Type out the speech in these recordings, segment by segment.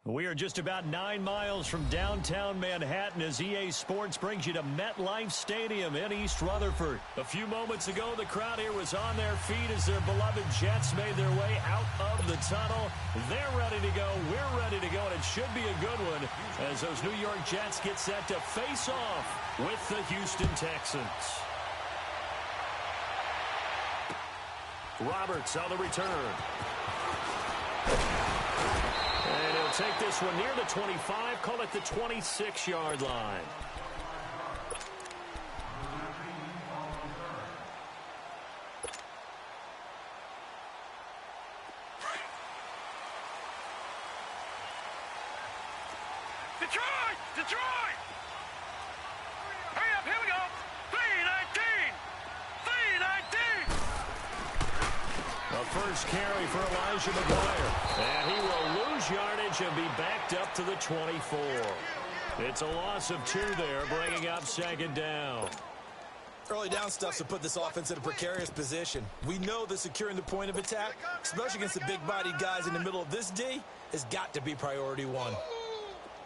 We are just about 9 miles from downtown Manhattan as EA Sports brings you to MetLife Stadium in East Rutherford. A few moments ago, the crowd here was on their feet as their beloved Jets made their way out of the tunnel. They're ready to go. We're ready to go, and it should be a good one as those New York Jets get set to face off with the Houston Texans. Roberts on the return. And he'll take this one near the 25, call it the 26-yard line. Detroit! Detroit! Hurry up, here we go! 3-19! 3-19! The first carry for Elijah McGuire. And he will lose yardage and be backed up to the 24. It's a loss of 2 there, bringing up second down. Early down stuff to put this offense in a precarious position. We know that securing the point of attack, especially against the big-bodied guys in the middle of this D, has got to be priority one.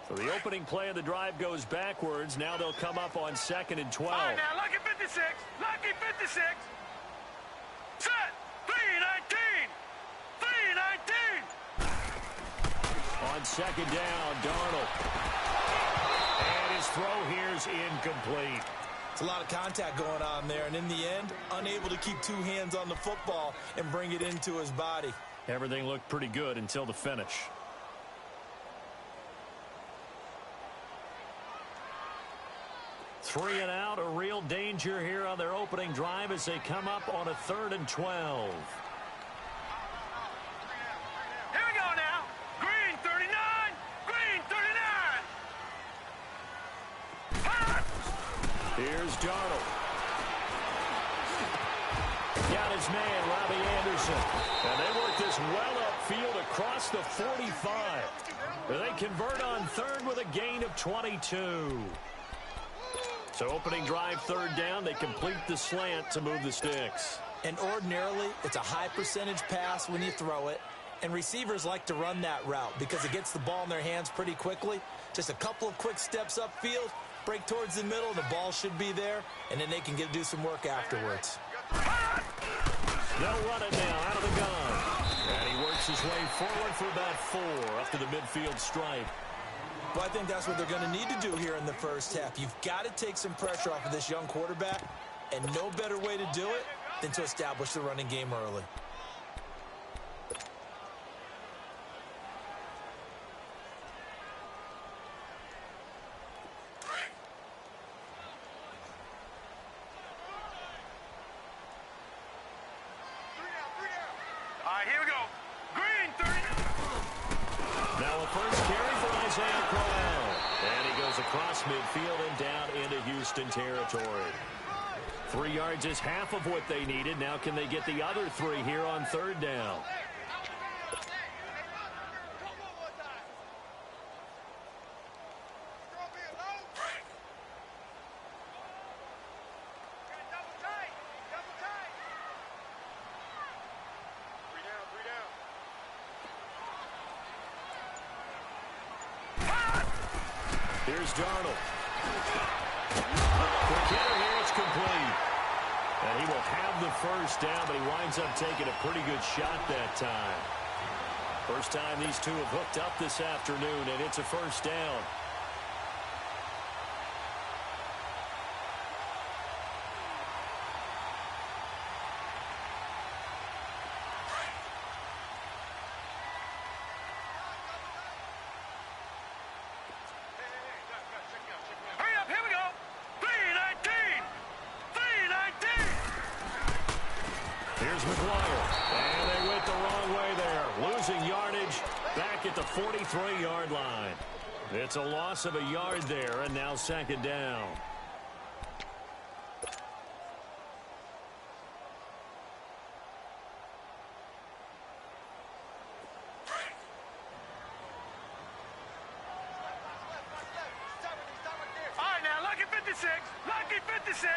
So the opening play of the drive goes backwards. Now they'll come up on 2nd and 12. All right, now, lucky 56. Lucky 56. Set. 3-19. 3-19. On second down, Darnold. And his throw here's incomplete. It's a lot of contact going on there, and in the end, unable to keep 2 hands on the football and bring it into his body. Everything looked pretty good until the finish. Three and out, a real danger here on their opening drive as they come up on a 3rd and 12. Here we go now. Green 39. Green 39. Hot. Here's Darnold. Got his man, Robbie Anderson. And they work this well upfield across the 45. They convert on 3rd with a gain of 22. So opening drive 3rd down, they complete the slant to move the sticks. And ordinarily, it's a high percentage pass when you throw it. And receivers like to run that route because it gets the ball in their hands pretty quickly. Just a couple of quick steps upfield, break towards the middle, the ball should be there, and then they can do some work afterwards. They'll run it now out of the gun. And he works his way forward for about 4 up to the midfield stripe. Well, I think that's what they're going to need to do here in the first half. You've got to take some pressure off of this young quarterback, and no better way to do it than to establish the running game early. All right, here we go. Green 30. Now a first carry for Isaiah Crowell. And he goes across midfield and down into Houston territory. 3 yards is half of what they needed. Now can they get the other 3 here on 3rd down? Here's Darnold. Quick hitter here, it's complete. And he will have the first down, but he winds up taking a pretty good shot that time. First time these two have hooked up this afternoon, and it's a first down. Here's McGuire. And they went the wrong way there. Losing yardage back at the 43-yard line. It's a loss of a yard there, and now 2nd down. All right, now, lucky 56. Lucky 56.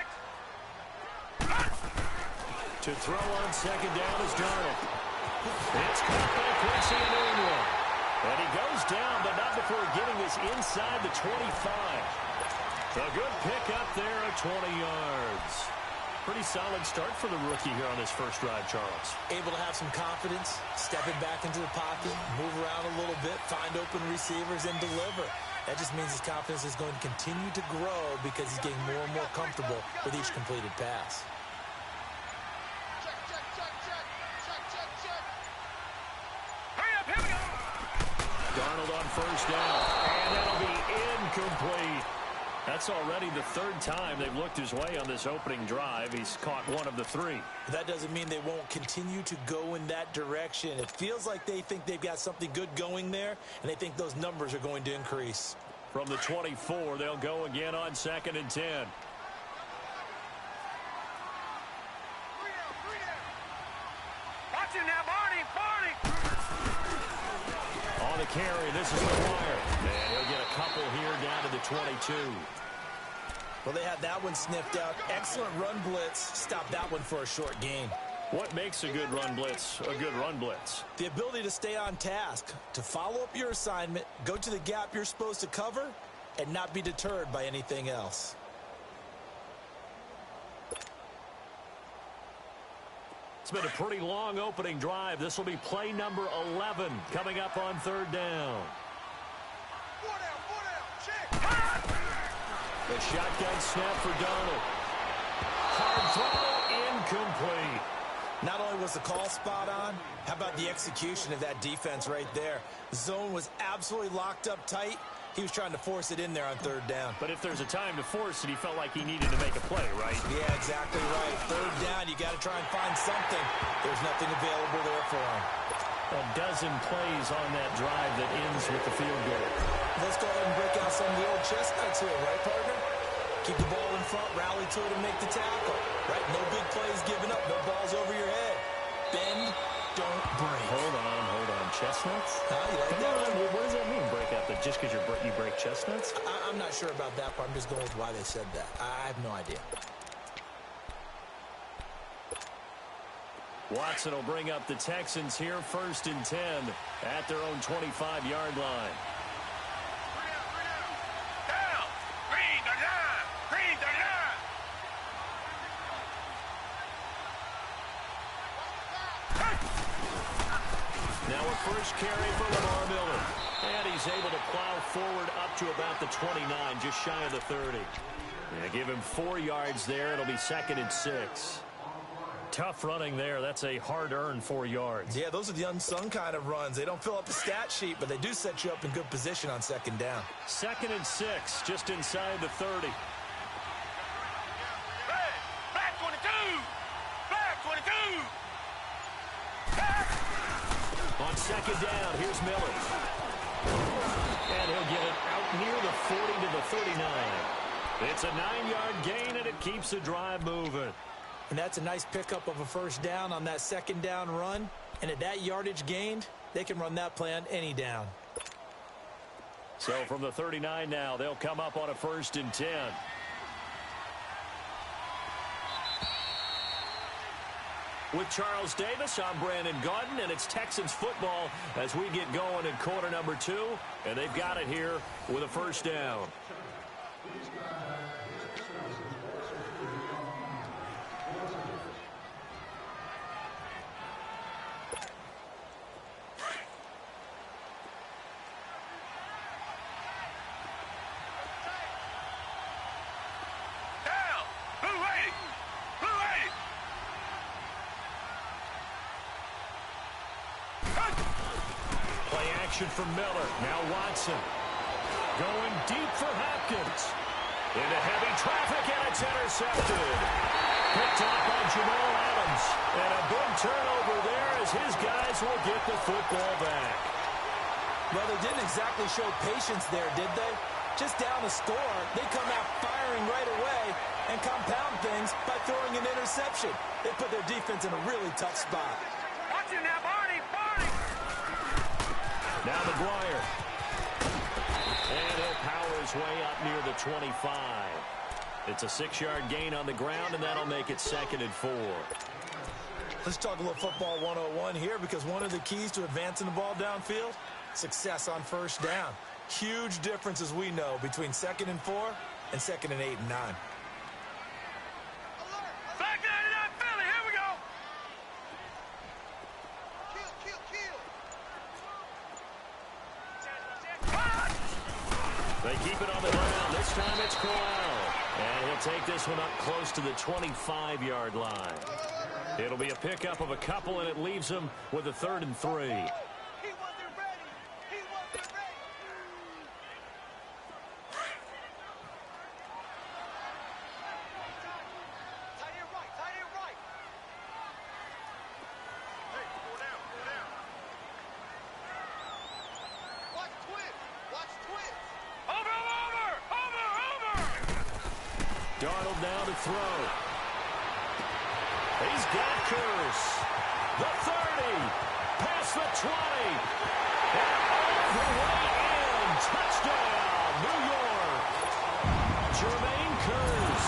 To throw on 2nd down is Darnold. It's caught by Quincy Enunwa. And he goes down, but not before getting this inside the 25. A good pickup there at 20 yards. Pretty solid start for the rookie here on this first drive, Charles. Able to have some confidence, stepping back into the pocket, move around a little bit, find open receivers, and deliver. That just means his confidence is going to continue to grow because he's getting more and more comfortable with each completed pass. Darnold on first down, and that'll be incomplete. That's already the third time they've looked his way on this opening drive. He's caught one of the three. That doesn't mean they won't continue to go in that direction. It feels like they think they've got something good going there, and they think those numbers are going to increase. From the 24, they'll go again on 2nd and 10. Watch him now, Barney! On the carry, this is McGuire. And he'll get a couple here down to the 22. Well, they had that one sniffed out. Excellent run blitz. Stop that one for a short gain. What makes a good run blitz a good run blitz? The ability to stay on task, to follow up your assignment, go to the gap you're supposed to cover, and not be deterred by anything else. It's been a pretty long opening drive. This will be play number 11 coming up on 3rd down. The shotgun snap for Darnold. Hard throw, incomplete. Not only was the call spot on, how about the execution of that defense right there? The zone was absolutely locked up tight. He was trying to force it in there on 3rd down. But if there's a time to force it, he felt like he needed to make a play, right? Yeah, exactly right. 3rd down, you got to try and find something. There's nothing available there for him. A dozen plays on that drive that ends with the field goal. Let's go ahead and break out some of the old chestnuts here, right, partner? Keep the ball in front, rally to it, and make the tackle. Right? No big plays given up, no balls over your head. Bend, don't break. Hold on. Chestnuts? You like that one? What does that mean, break out? Just because you break chestnuts? I'm not sure about that part. I'm just going with why they said that. I have no idea. Watson will bring up the Texans here, 1st and 10 at their own 25-yard line. Down! Green the line! Green the line! Now a first carry for Lamar Miller. And he's able to plow forward up to about the 29, just shy of the 30. Yeah, give him 4 yards there. It'll be 2nd and 6. Tough running there. That's a hard-earned 4 yards. Yeah, those are the unsung kind of runs. They don't fill up the stat sheet, but they do set you up in good position on 2nd down. 2nd and 6, just inside the 30. Back 22! Back 22! On 2nd down, here's Miller. And he'll get it out near the 40 to the 39. It's a 9-yard gain, and it keeps the drive moving. And that's a nice pickup of a 1st down on that 2nd down run. And at that yardage gained, they can run that play on any down. So from the 39 now, they'll come up on a 1st and 10. With Charles Davis, I'm Brandon Gaudin, and it's Texans football as we get going in quarter number 2. And they've got it here with a 1st down. From Miller. Now Watson. Going deep for Hopkins. Into heavy traffic, and it's intercepted. Picked up by Jamal Adams. And a big turnover there as his guys will get the football back. Well, they didn't exactly show patience there, did they? Just down the score, they come out firing right away and compound things by throwing an interception. They put their defense in a really tough spot. Watch him now, Barney! Now McGuire. And he'll power his way up near the 25. It's a 6-yard gain on the ground, and that'll make it 2nd and 4. Let's talk a little football 101 here, because one of the keys to advancing the ball downfield Success on first down. Huge difference, as we know, between 2nd and 4 and 2nd and 8 and 9. Back 99 Philly, here we go. They keep it on the ground. This time it's Corral. And he'll take this one up close to the 25-yard line. It'll be a pickup of a couple, and it leaves him with a 3rd and 3. Darnold now to throw. He's got Curse. The 30. Past the 20. And all the way in. Touchdown, New York. Jermaine Curse.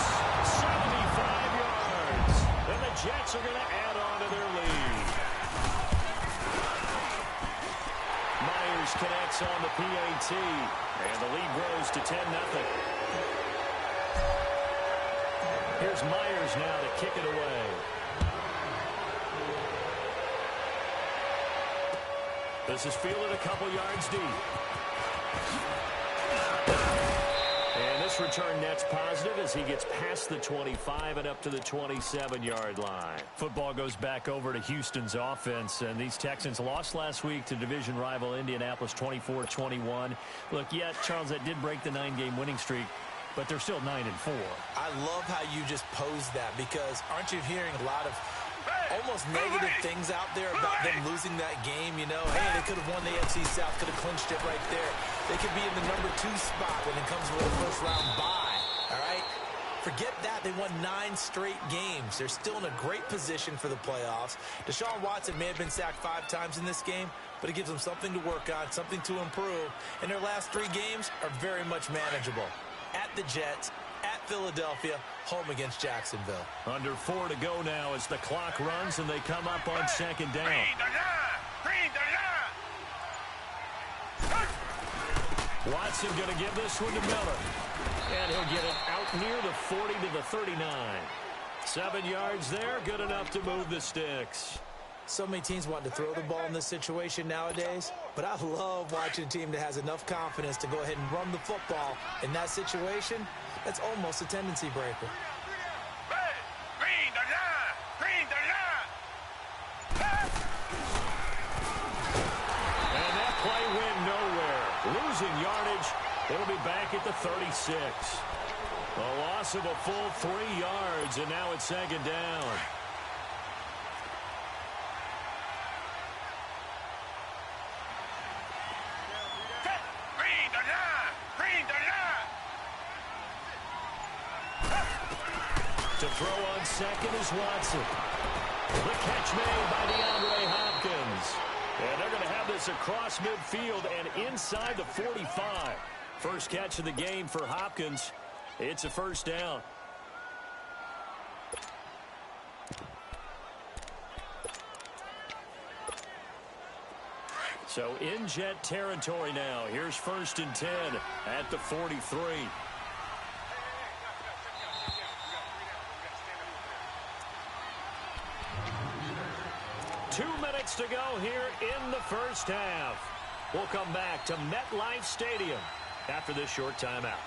75 yards. And the Jets are going to add on to their lead. Myers connects on the PAT. And the lead grows to 10-0. Here's Myers now to kick it away. This is fielded a couple yards deep. And this return net's positive as he gets past the 25 and up to the 27-yard line. Football goes back over to Houston's offense, and these Texans lost last week to division rival Indianapolis 24-21. Look, yeah, Charles, that did break the 9-game winning streak, but they're still 9-4. I love how you just posed that, because aren't you hearing a lot of almost negative things out there about them losing that game? You know, hey, they could have won the AFC South, could have clinched it right there. They could be in the number 2 spot when it comes to a first-round bye, all right? Forget that. They won 9 straight games. They're still in a great position for the playoffs. Deshaun Watson may have been sacked 5 times in this game, but it gives them something to work on, something to improve. And their last 3 games are very much manageable. At the Jets, at Philadelphia, home against Jacksonville. Under 4 to go now as the clock runs and they come up on 2nd down. Watson going to give this one to Miller. And he'll get it out near the 40 to the 39. 7 yards there, good enough to move the sticks. So many teams want to throw the ball in this situation nowadays, but I love watching a team that has enough confidence to go ahead and run the football. In that situation, that's almost a tendency breaker. And that play went nowhere. Losing yardage, it'll be back at the 36. A loss of a full 3 yards, and now it's 2nd down. To throw on 2nd is Watson. The catch made by DeAndre Hopkins. And they're going to have this across midfield and inside the 45. First catch of the game for Hopkins. It's a 1st down. So in Jet territory now. Here's 1st and 10 at the 43. 2 minutes to go here in the first half. We'll come back to MetLife Stadium after this short timeout.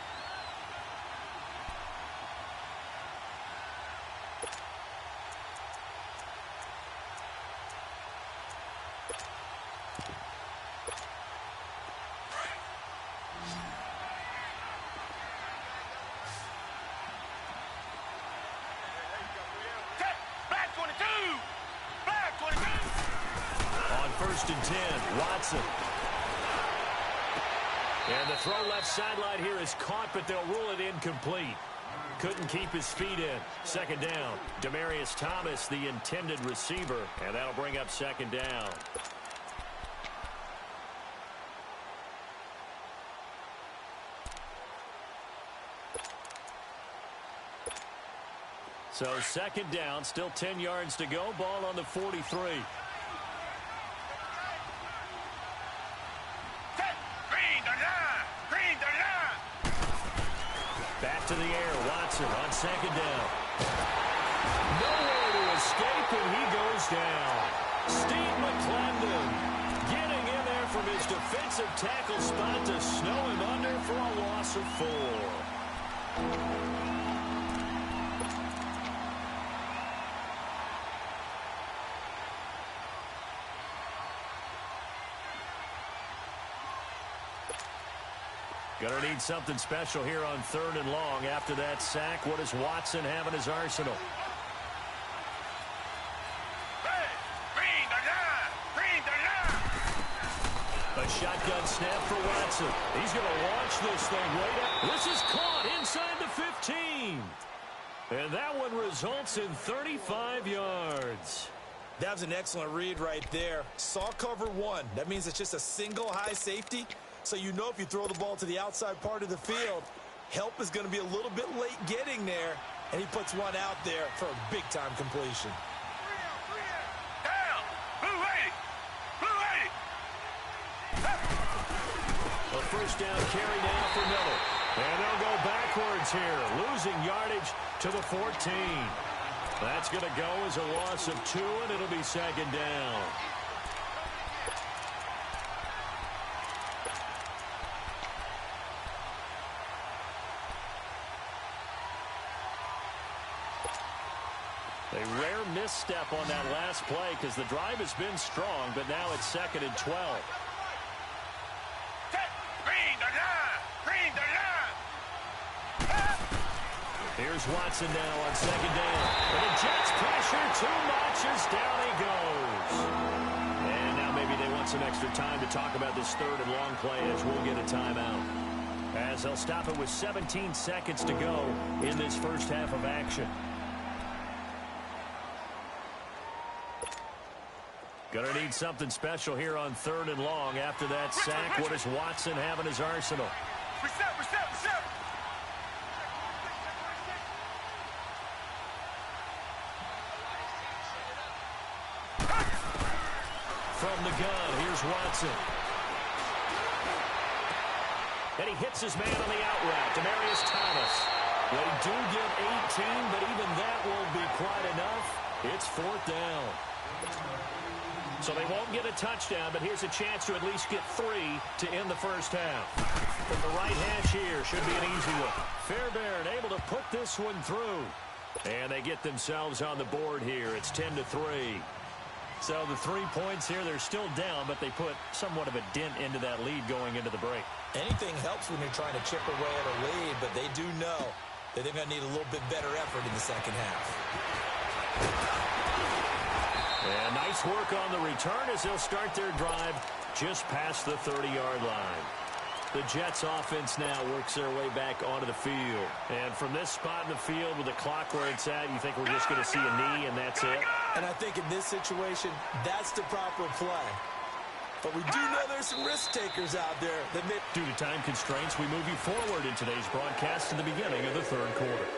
First and 10, Watson. And the throw left sideline here is caught, but they'll rule it incomplete. Couldn't keep his feet in. 2nd down. Demaryius Thomas, the intended receiver, and that'll bring up 2nd down. So 2nd down, still 10 yards to go. Ball on the 43. to the air. Watson on second down. Nowhere to escape, and he goes down. Steve McClendon getting in there from his defensive tackle spot to snow him under for a loss of 4. Gonna need something special here on 3rd and long. After that sack, what does Watson have in his arsenal? A shotgun snap for Watson. He's gonna launch this thing right up. This is caught inside the 15. And that one results in 35 yards. That was an excellent read right there. Saw cover 1. That means it's just a single high safety. So you know if you throw the ball to the outside part of the field, help is going to be a little bit late getting there, and he puts one out there for a big-time completion. Down! Blue 80! Blue 80! A first down carry now for Miller. And they'll go backwards here, losing yardage to the 14. That's going to go as a loss of 2, and it'll be second down. A rare misstep on that last play because the drive has been strong, but now it's 2nd and 12. Green the line! Green the line! Here's Watson now on second down. And the Jets pressure too much as down he goes. And now maybe they want some extra time to talk about this 3rd and long play as we'll get a timeout. As they'll stop it with 17 seconds to go in this first half of action. Gonna need something special here on 3rd and long. After that sack, what does Watson have in his arsenal? Reset! From the gun, here's Watson. And he hits his man on the out route, Demaryius Thomas. They do get 18, but even that won't be quite enough. It's 4th down. So they won't get a touchdown, but here's a chance to at least get 3 to end the first half. From the right hash here, should be an easy one. Fairbairn able to put this one through. And they get themselves on the board here. It's 10-3. So the 3 points here, they're still down, but they put somewhat of a dent into that lead going into the break. Anything helps when you're trying to chip away at a lead, but they do know that they're going to need a little bit better effort in the second half. And nice work on the return as they'll start their drive just past the 30-yard line. The Jets offense now works their way back onto the field. And from this spot in the field with the clock where it's at, you think we're just going to see a knee and that's it? And I think in this situation, that's the proper play. But we do know there's some risk takers out there that may... Due to time constraints, we move you forward in today's broadcast to the beginning of the 3rd quarter.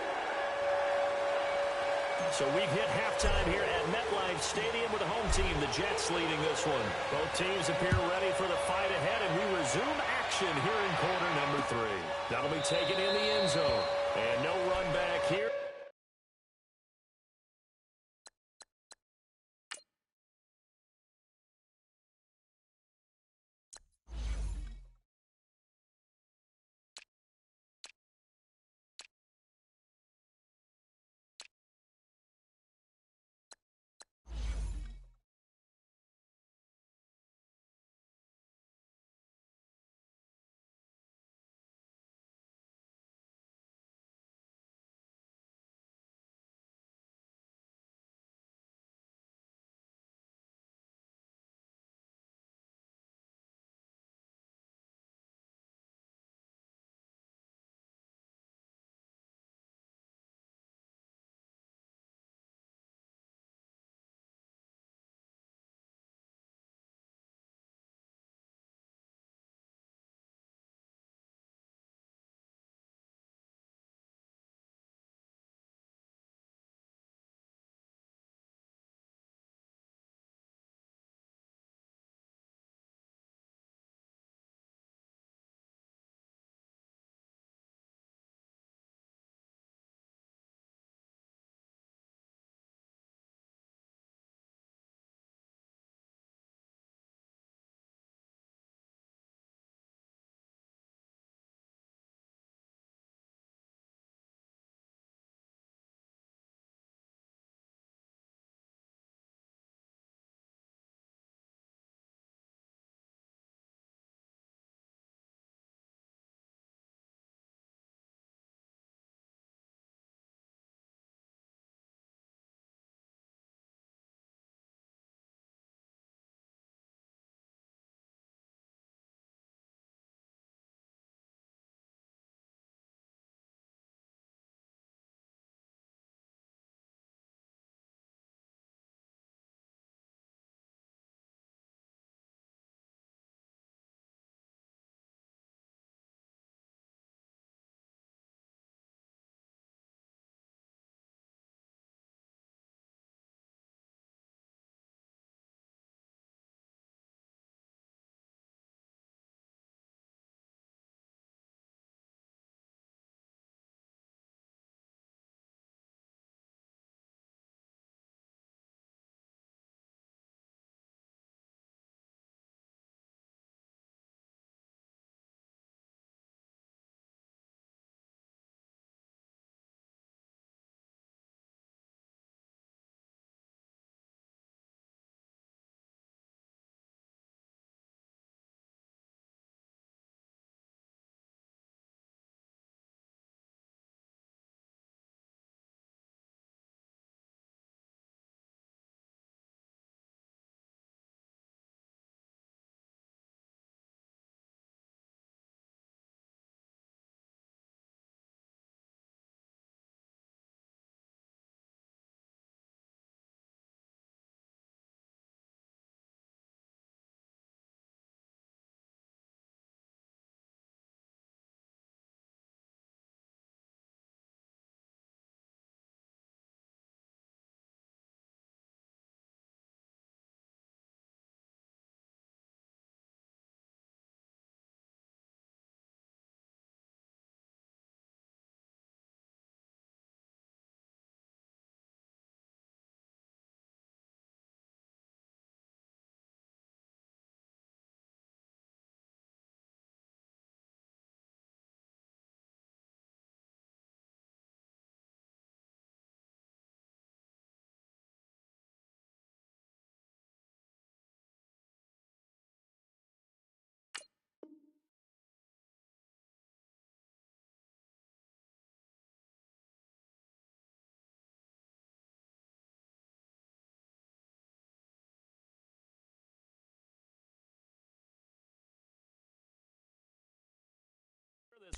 So we've hit halftime here at MetLife Stadium with the home team, the Jets, leading this one. Both teams appear ready for the fight ahead, and we resume action here in quarter number 3. That'll be taken in the end zone. And no run back here.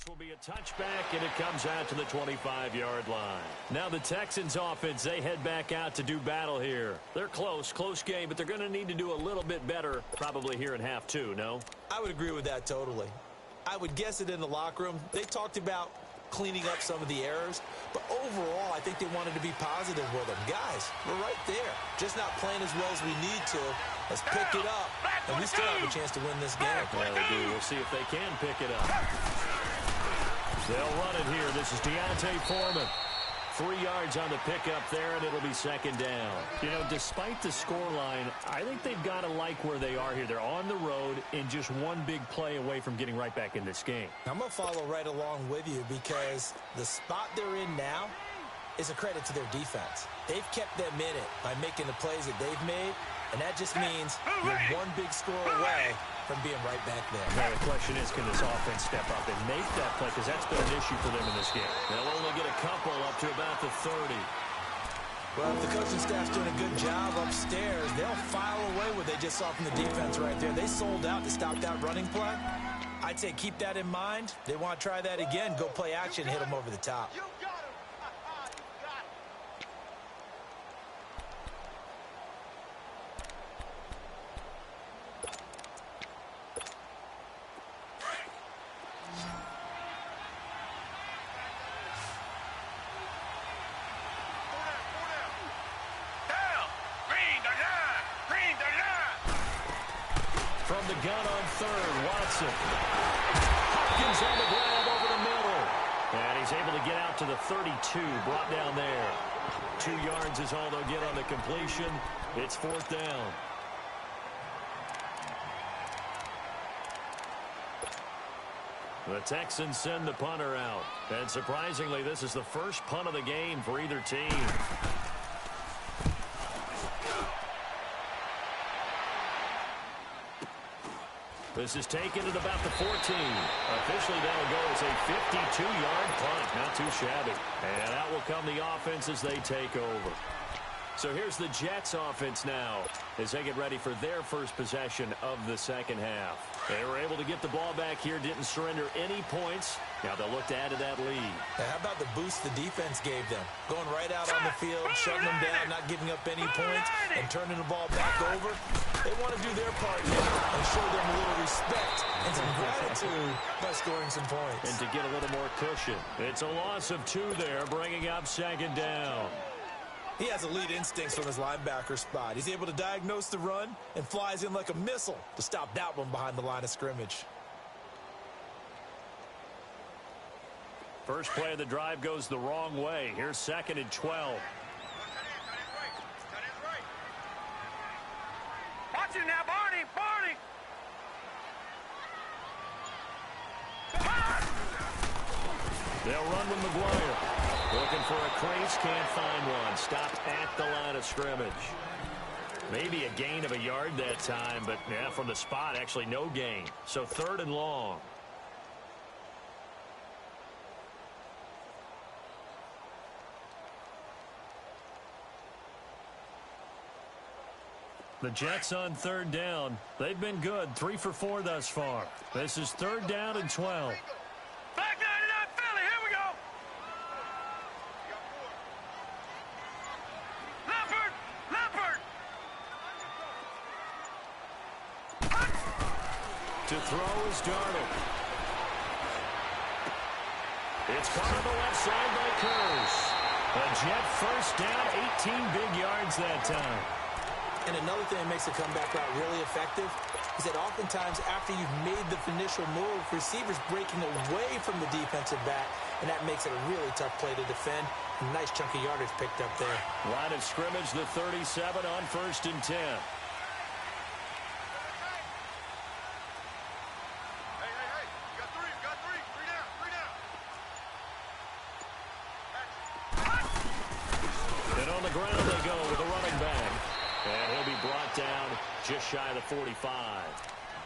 This will be a touchback, and it comes out to the 25-yard line. Now the Texans offense, they head back out to do battle here. They're close game, but they're going to need to do a little bit better probably here in half two, no? I would agree with that totally. I would guess it in the locker room. They talked about cleaning up some of the errors, but overall, I think they wanted to be positive with them. Guys, we're right there. Just not playing as well as we need to. Let's pick it up, and we still have a chance to win this game. Yeah, they do. We'll see if they can pick it up. They'll run it here. This is Deontay Foreman. 3 yards on the pickup there, and it'll be second down. You know, despite the scoreline, I think they've got to like where they are here. They're on the road and just one big play away from getting right back in this game. I'm going to follow right along with you because the spot they're in now is a credit to their defense. They've kept them in it by making the plays that they've made, and that just means you're one big score away from being right back there. Now the question is, can this offense step up and make that play? Because that's been an issue for them in this game. They'll only get a couple up to about the 30. Well, if the coaching staff's doing a good job upstairs, they'll file away what they just saw from the defense right there. They sold out to stop that running play. I'd say keep that in mind. They want to try that again, go play action, hit them over the top. From the gun on third, Watson. Hopkins on the grab over the middle. And he's able to get out to the 32, brought down there. 2 yards is all they'll get on the completion. It's fourth down. The Texans send the punter out. And surprisingly, this is the first punt of the game for either team. This is taken at about the 14. Officially, that'll go as a 52-yard punt. Not too shabby. And out will come the offense as they take over. So here's the Jets offense now as they get ready for their first possession of the second half. They were able to get the ball back here, didn't surrender any points. Now they'll look to add to that lead. Now, how about the boost the defense gave them? Going right out on the field, shutting them down, not giving up any points, and turning the ball back over. They want to do their part here and show them a little respect and some gratitude by scoring some points. And to get a little more cushion. It's a loss of 2 there, bringing up second down. He has elite instincts from his linebacker spot. He's able to diagnose the run and flies in like a missile to stop that one behind the line of scrimmage. First play of the drive goes the wrong way. Here's second and 12. Watch it now, Barney! Barney! They'll run with McGuire. Looking for a crease, can't find one. Stopped at the line of scrimmage. Maybe a gain of a yard that time, but yeah, from the spot, actually no gain. So third and long. The Jets on third down. They've been good, 3 for 4 thus far. This is third down and 12. Back 99 Philly, here we go! Leopard! Leopard! To throw is Darnold. It's caught on the left side by Kurz. A Jet first down, 18 big yards that time. And another thing that makes the comeback route really effective is that oftentimes after you've made the initial move, receivers breaking away from the defensive back, and that makes it a really tough play to defend. A nice chunk of yardage picked up there. Line of scrimmage, the 37 on first and 10. And on the ground they go with a running back. And he'll be brought down just shy of the 45.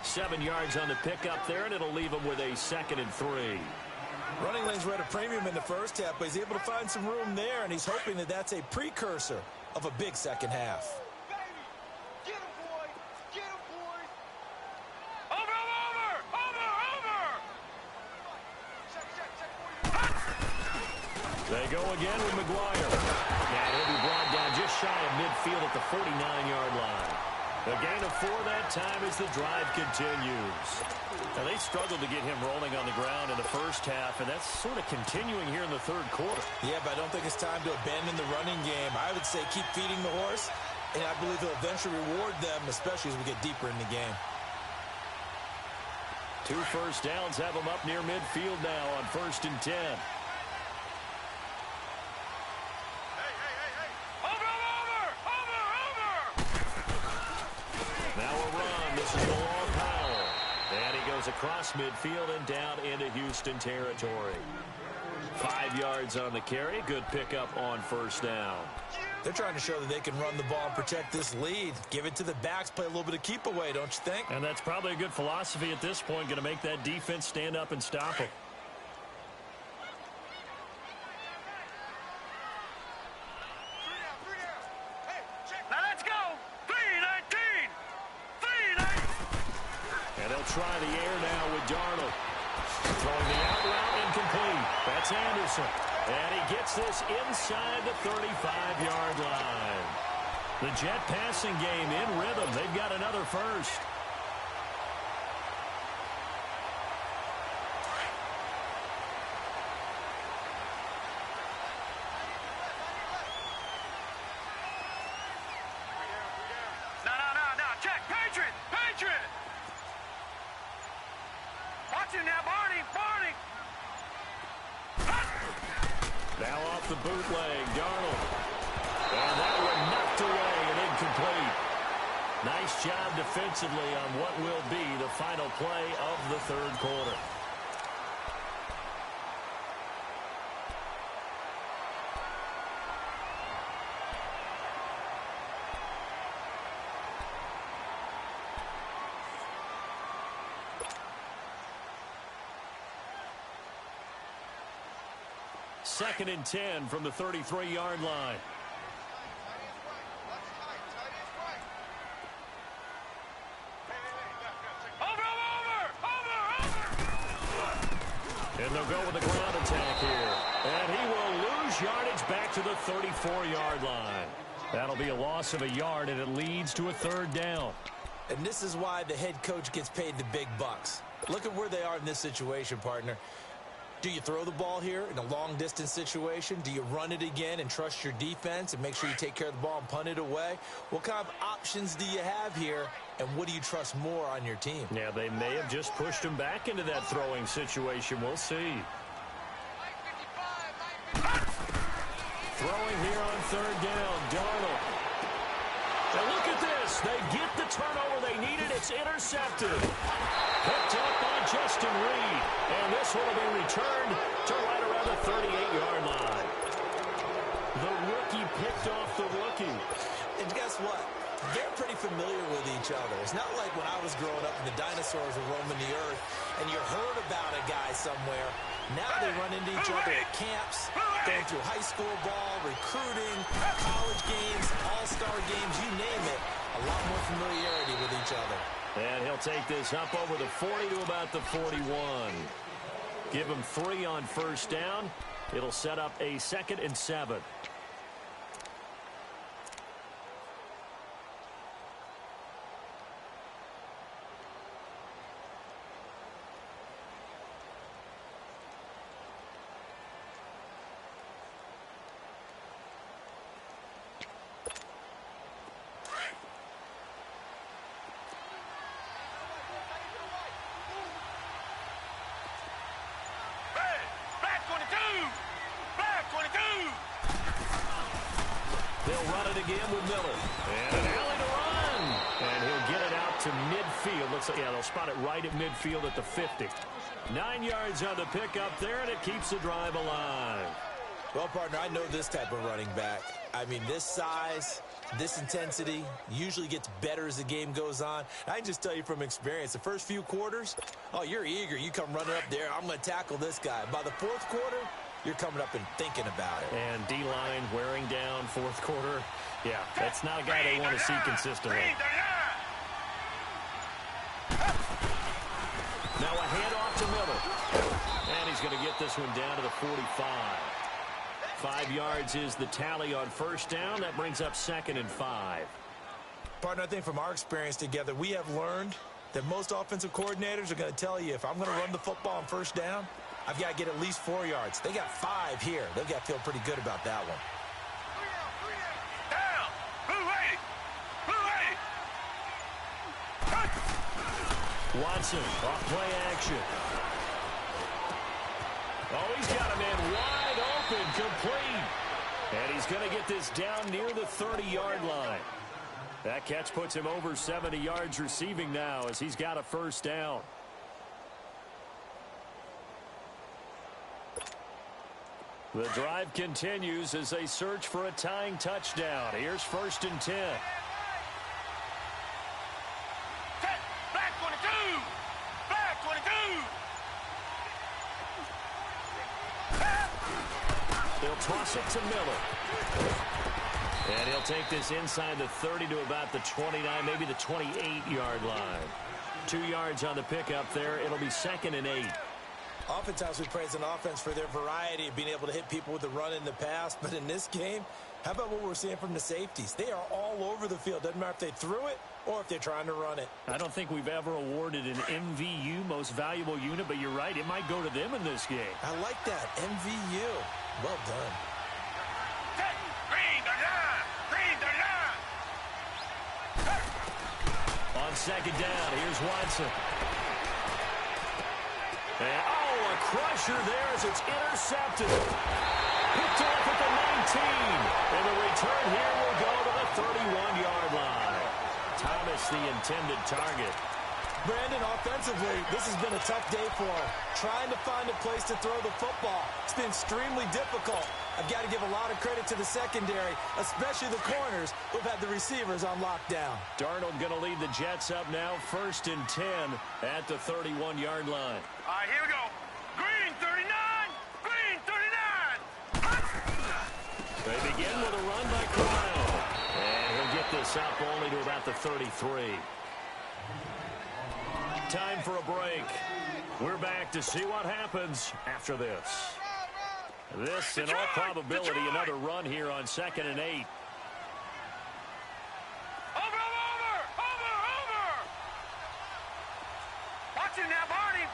7 yards on the pickup there, and it'll leave him with a second and 3. Running lanes were at a premium in the first half, but he's able to find some room there, and he's hoping that that's a precursor of a big second half. Get him, boys! Get him, boys! Over, over! Over, over! They go again with McGuire. And he'll be brought down just shy of midfield at the 49-yard line. A gain of 4 that time as the drive continues. Now, they struggled to get him rolling on the ground in the first half, and that's sort of continuing here in the third quarter. Yeah, but I don't think it's time to abandon the running game. I would say keep feeding the horse, and I believe he'll eventually reward them, especially as we get deeper in the game. 2 first downs have them up near midfield now on 1st and 10. Now a run. This is the long Powell. And he goes across midfield and down into Houston territory. 5 yards on the carry. Good pickup on 1st down. They're trying to show that they can run the ball and protect this lead. Give it to the backs, play a little bit of keep away, don't you think? And that's probably a good philosophy at this point. Going to make that defense stand up and stop them. Now let's go. 3-19. 3-19. And they'll try the air now with Darnold. Throwing the out route incomplete. That's Anderson. And he gets this inside the 35-yard line. The Jet passing game in rhythm. They've got another first. No. Check. Patriot. Patriot. Watch him now, Barney. Now off the bootleg, Darnold. And that one knocked away and incomplete. Nice job defensively on what will be the final play of the third quarter. Second and 10 from the 33-yard line. And they'll go with the ground attack here. And he will lose yardage back to the 34-yard line. That'll be a loss of a yard, and it leads to a 3rd down. And this is why the head coach gets paid the big bucks. Look at where they are in this situation, partner. Do you throw the ball here in a long-distance situation? Do you run it again and trust your defense and make sure you take care of the ball and punt it away? What kind of options do you have here, and what do you trust more on your team? Yeah, they may have just pushed him back into that throwing situation. We'll see. Throwing here on 3rd down, Darnold. And look at this. They get the turnover they needed. It's intercepted. Picked up by Justin Reed. And this one will be returned to right around the 38-yard line. The rookie picked off the rookie. And guess what? They're pretty familiar with each other. It's not like when I was growing up and the dinosaurs were roaming the earth and you heard about a guy somewhere. Now they run into each other at camps, going through high school ball, recruiting, college games, all-star games, you name it. A lot more familiarity with each other. And he'll take this up over the 40 to about the 41. Give him 3 on 1st down. It'll set up a 2nd and 7. They'll run it again with Miller. And an alley to run. And he'll get it out to midfield. Looks like, yeah, they'll spot it right at midfield at the 50. 9 yards on the pickup there, and it keeps the drive alive. Well, partner, I know this type of running back. I mean, this size, this intensity usually gets better as the game goes on. I can just tell you from experience, the first few quarters, oh, you're eager. You come running up there, I'm going to tackle this guy. By the 4th quarter, you're coming up and thinking about it. And D-line wearing down 4th quarter. Yeah, that's not a guy they want to see consistently. Now a handoff to Miller. And he's going to get this one down to the 45. 5 yards is the tally on first down. That brings up 2nd and 5. Partner, I think from our experience together, we have learned that most offensive coordinators are going to tell you, if I'm going to run the football on first down, I've got to get at least 4 yards. They got 5 here. They've got to feel pretty good about that one. Down. Blue 80. Blue 80. Watson off play action. Oh, he's got a man wide open, complete. And he's going to get this down near the 30-yard line. That catch puts him over 70 yards receiving now as he's got a first down. The drive continues as they search for a tying touchdown. Here's 1st and 10. Black 22. Black 22. They'll toss it to Miller. And he'll take this inside the 30 to about the 29, maybe the 28-yard line. 2 yards on the pickup there. It'll be 2nd and 8. Oftentimes we praise an offense for their variety of being able to hit people with the run in the pass. But in this game, how about what we're seeing from the safeties? They are all over the field. Doesn't matter if they threw it or if they're trying to run it. I don't think we've ever awarded an MVU, most valuable unit, but you're right. It might go to them in this game. I like that. MVU. Well done. Green 39. On 2nd down, here's Watson. And, a crusher there as it's intercepted. Picked off at the 19. And the return here will go to the 31-yard line. Thomas, the intended target. Brandon, offensively, this has been a tough day for him. Trying to find a place to throw the football. It's been extremely difficult. I've got to give a lot of credit to the secondary, especially the corners who've had the receivers on lockdown. Darnold going to lead the Jets up now, 1st and 10 at the 31-yard line. All right, here we go. Green 39. Green 39. They begin with a run by Cryle. And he'll get this up only to about the 33. Time for a break. We're back to see what happens after this. This, in all probability, another run here on 2nd and 8. Over. Watch it now, Barney.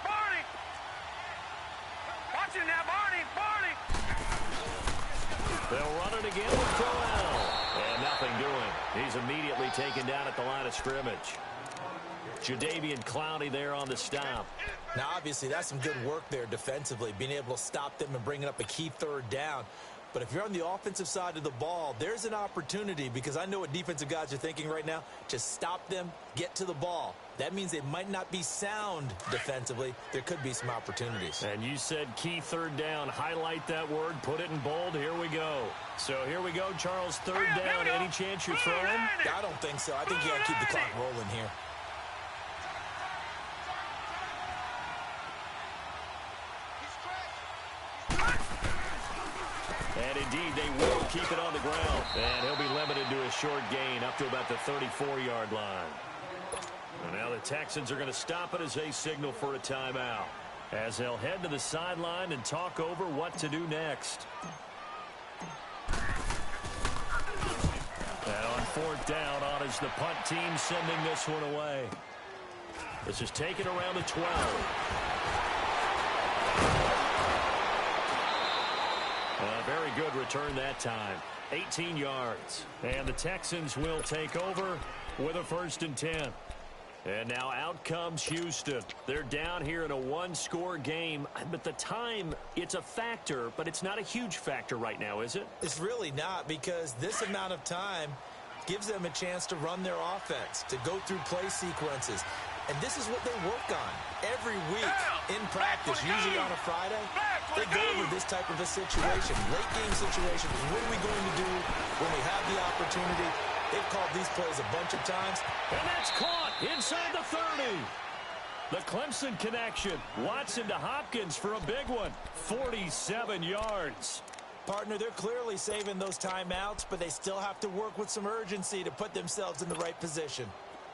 Watch it now, Barney. They'll run it again with Cryle. And nothing doing. He's immediately taken down at the line of scrimmage. Jadeveon Clowney there on the stop. Now, obviously, that's some good work there defensively, being able to stop them and bringing up a key 3rd down. But if you're on the offensive side of the ball, there's an opportunity, because I know what defensive guys are thinking right now. Just stop them, get to the ball. That means they might not be sound defensively. There could be some opportunities. And you said key 3rd down. Highlight that word. Put it in bold. Here we go. So here we go, Charles. 3rd down. Any chance you're throwing? I don't think so. I think you got to keep the clock rolling here. And indeed, they will keep it on the ground. And he'll be limited to a short gain up to about the 34-yard line. And now the Texans are going to stop it as they signal for a timeout, as they'll head to the sideline and talk over what to do next. And on 4th down, on is the punt team sending this one away. This is taken around the 12. A very good return that time. 18 yards. And the Texans will take over with a 1st and 10. And now out comes Houston. They're down here in a 1-score game. But the time, it's a factor, but it's not a huge factor right now, is it? It's really not, because this amount of time gives them a chance to run their offense, to go through play sequences. And this is what they work on every week in practice, usually on a Friday. They go over this type of a situation, late game situation. What are we going to do when we have the opportunity? They've called these plays a bunch of times. And that's caught inside the 30. The Clemson connection. Watson to Hopkins for a big one. 47 yards. Partner, they're clearly saving those timeouts, but they still have to work with some urgency to put themselves in the right position.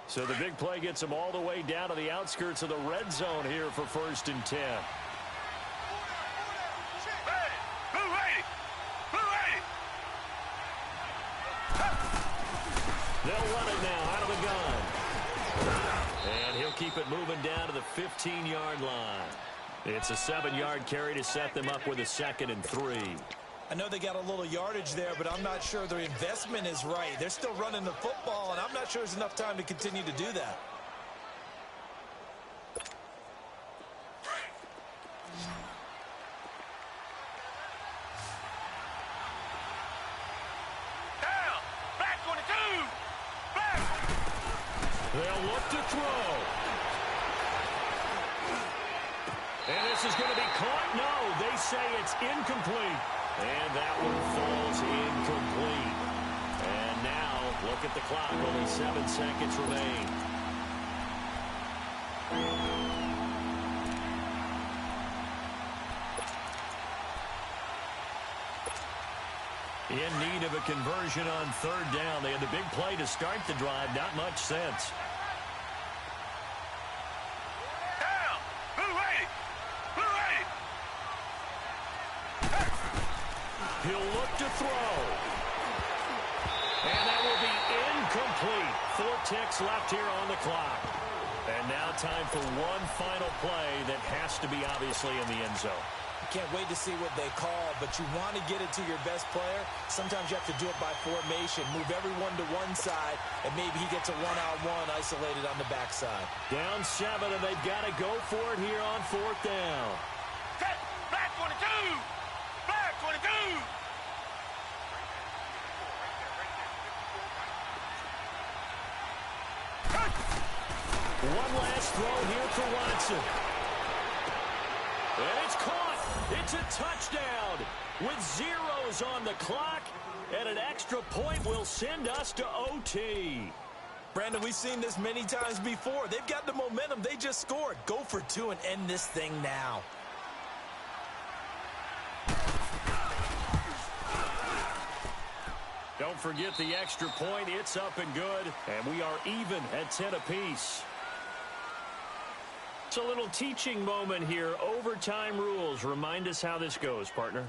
So the big play gets them all the way down to the outskirts of the red zone here for 1st and 10. Blue 80. Blue they'll run it now out of the gun. And he'll keep it moving down to the 15-yard line. It's a 7-yard carry to set them up with a 2nd and 3. I know they got a little yardage there, but I'm not sure their investment is right. They're still running the football, and I'm not sure there's enough time to continue to do that. Down. Back 22. Back. They'll look to throw. And this is going to be caught. No, they say it's incomplete. And that one falls incomplete. And now, look at the clock. Only 7 seconds remain. In need of a conversion on 3rd down. They had the big play to start the drive. Not much sense. Down. Blue 80. Blue 80. He'll look to throw. And that will be incomplete. 4 ticks left here on the clock. And now time for one final play that has to be obviously in the end zone. Can't wait to see what they call, but you want to get it to your best player. Sometimes you have to do it by formation. Move everyone to one side, and maybe he gets a one-on-one isolated on the backside. Down 7, and they've got to go for it here on 4th down. Set. Black 22. Black 22. One last throw here for Watson. And it's caught. It's a touchdown with zeros on the clock. And an extra point will send us to OT. Brandon, we've seen this many times before. They've got the momentum. They just scored. Go for 2 and end this thing now. Don't forget the extra point. It's up and good. And we are even at 10 apiece. It's a little teaching moment here. Overtime rules. Remind us how this goes, partner.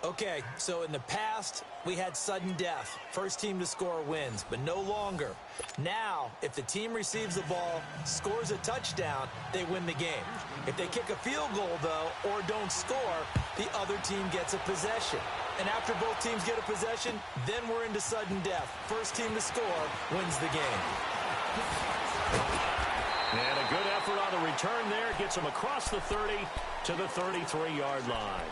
Okay, so in the past, we had sudden death. First team to score wins, but no longer. Now, if the team receives the ball, scores a touchdown, they win the game. If they kick a field goal, though, or don't score, the other team gets a possession. And after both teams get a possession, then we're into sudden death. First team to score wins the game. And a good effort on the return there. Gets them across the 30 to the 33-yard line.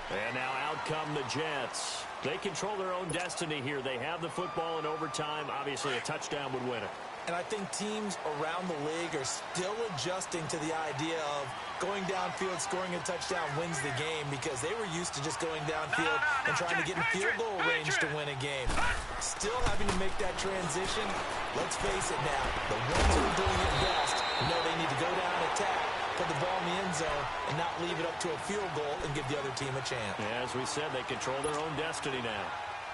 And now out come the Jets. They control their own destiny here. They have the football in overtime. Obviously, a touchdown would win it. And I think teams around the league are still adjusting to the idea of going downfield, scoring a touchdown wins the game, because they were used to just going downfield and trying to get in field goal range to win a game. Still having to make that transition. Let's face it now, the ones who are doing it best know they need to go down, attack, put the ball in the end zone, and not leave it up to a field goal and give the other team a chance. Yeah, as we said, they control their own destiny now.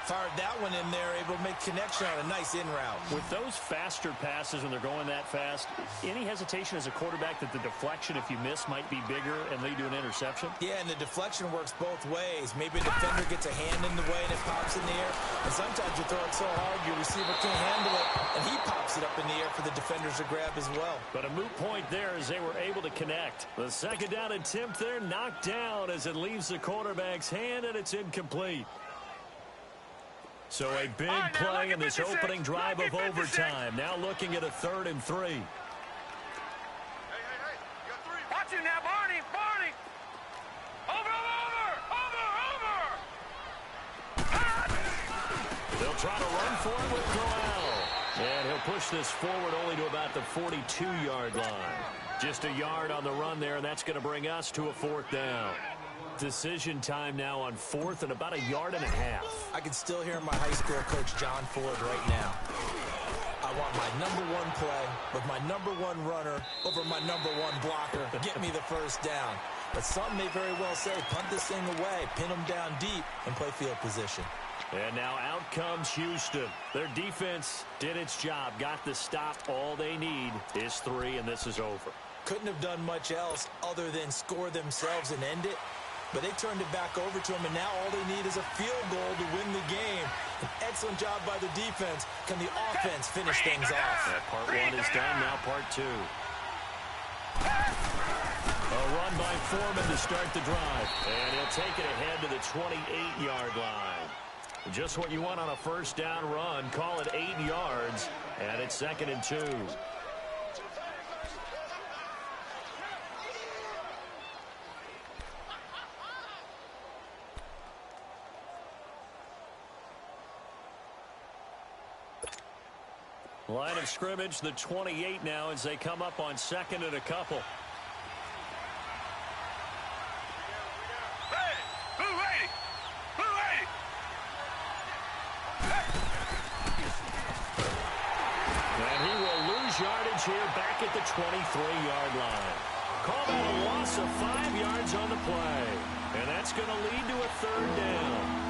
Fired that one in there, able to make connection on a nice in route. With those faster passes when they're going that fast, any hesitation as a quarterback that the deflection, if you miss, might be bigger and lead to an interception? Yeah, and the deflection works both ways. Maybe a defender gets a hand in the way and it pops in the air. And sometimes you throw it so hard your receiver can't handle it, and he pops it up in the air for the defenders to grab as well. But a moot point there as they were able to connect. The second down attempt there knocked down as it leaves the quarterback's hand, and it's incomplete. So a big play in this opening drive of overtime. Now looking at a 3rd and 3. Hey, you got 3. Watch it now, Barney. Barney. Over. They'll try to run for it with Corral. And he'll push this forward only to about the 42-yard line. Just a yard on the run there, and that's going to bring us to a 4th down. Decision time now on 4th and about a yard and a half. I can still hear my high school coach, John Ford, right now. I want my #1 play with my #1 runner over my #1 blocker. Get me the first down. But some may very well say, punt this thing away, pin them down deep, and play field position. And now out comes Houston. Their defense did its job, got the stop. All they need is 3, and this is over. Couldn't have done much else other than score themselves and end it. but they turned it back over to him, and now all they need is a field goal to win the game. An excellent job by the defense. Can the offense finish things off? That part one is done, now part two. A run by Foreman to start the drive, and he'll take it ahead to the 28-yard line. Just what you want on a first down run. Call it 8 yards, and it's 2nd and 2. Line of scrimmage, the 28 now as they come up on 2nd and a couple. And he will lose yardage here back at the 23-yard line. Call that a loss of 5 yards on the play. And that's going to lead to a 3rd down.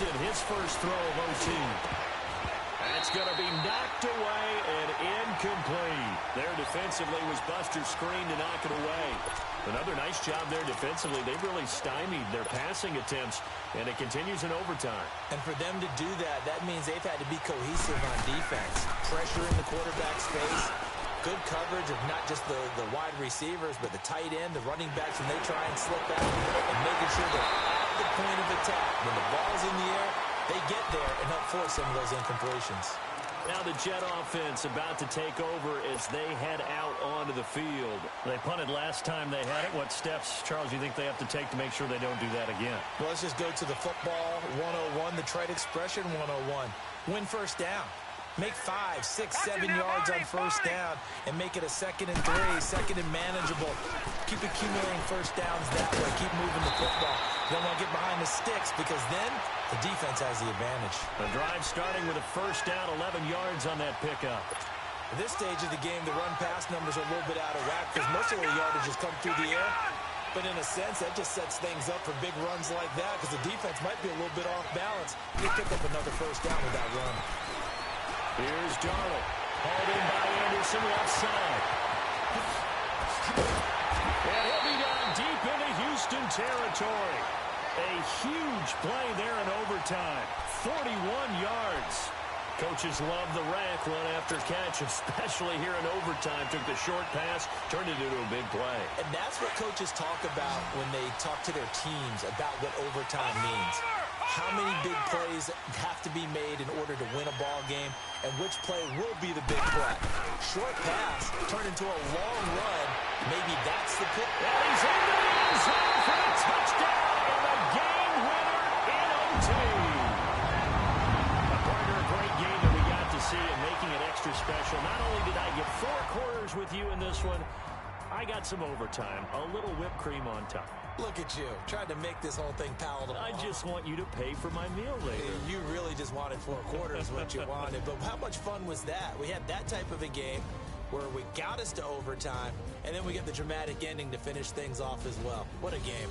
His first throw of OT. That's going to be knocked away and incomplete. There defensively was Buster's screen to knock it away. Another nice job there defensively. They've really stymied their passing attempts, and it continues in overtime. And for them to do that, that means they've had to be cohesive on defense. Pressure in the quarterback's face. Good coverage of not just the wide receivers, but the tight end, the running backs when they try and slip out, and making sure they're at the point of attack. When the ball's in the air, they get there and help force some of those incompletions. Now the Jet offense about to take over as they head out onto the field. They punted last time they had it. What steps, Charles, do you think they have to take to make sure they don't do that again? Well, let's just go to the football 101, the trade expression 101. Win first down. Make 5, 6, 7 yards on first down and make it a 2nd and 3, 2nd and manageable. Keep accumulating first downs that way. Keep moving the football. You don't want to get behind the sticks because then the defense has the advantage. The drive starting with a first down, 11 yards on that pickup. At this stage of the game, the run-pass numbers are a little bit out of whack because most of their yardage has come through the air. But in a sense, that just sets things up for big runs like that because the defense might be a little bit off balance. You pick up another first down with that run. Here's Darnold. Hauled in by Anderson, left side. And he'll be down deep into Houston territory. A huge play there in overtime. 41 yards. Coaches love the rack run after catch, especially here in overtime. Took the short pass, turned it into a big play. And that's what coaches talk about when they talk to their teams about what overtime means. How many big plays have to be made in order to win a ball game, and which play will be the big play. Short pass turned into a long run. Maybe that's the pick. And he's in the end zone for the touchdown and the game winner in OT. A partner, a great game that we got to see and making it extra special. Not only did I get 4 quarters with you in this one, I got some overtime, a little whipped cream on top. Look at you, trying to make this whole thing palatable. I just want you to pay for my meal later. You really just wanted 4 quarters what you wanted. But how much fun was that? We had that type of a game where we got us to overtime, and then we get the dramatic ending to finish things off as well. What a game.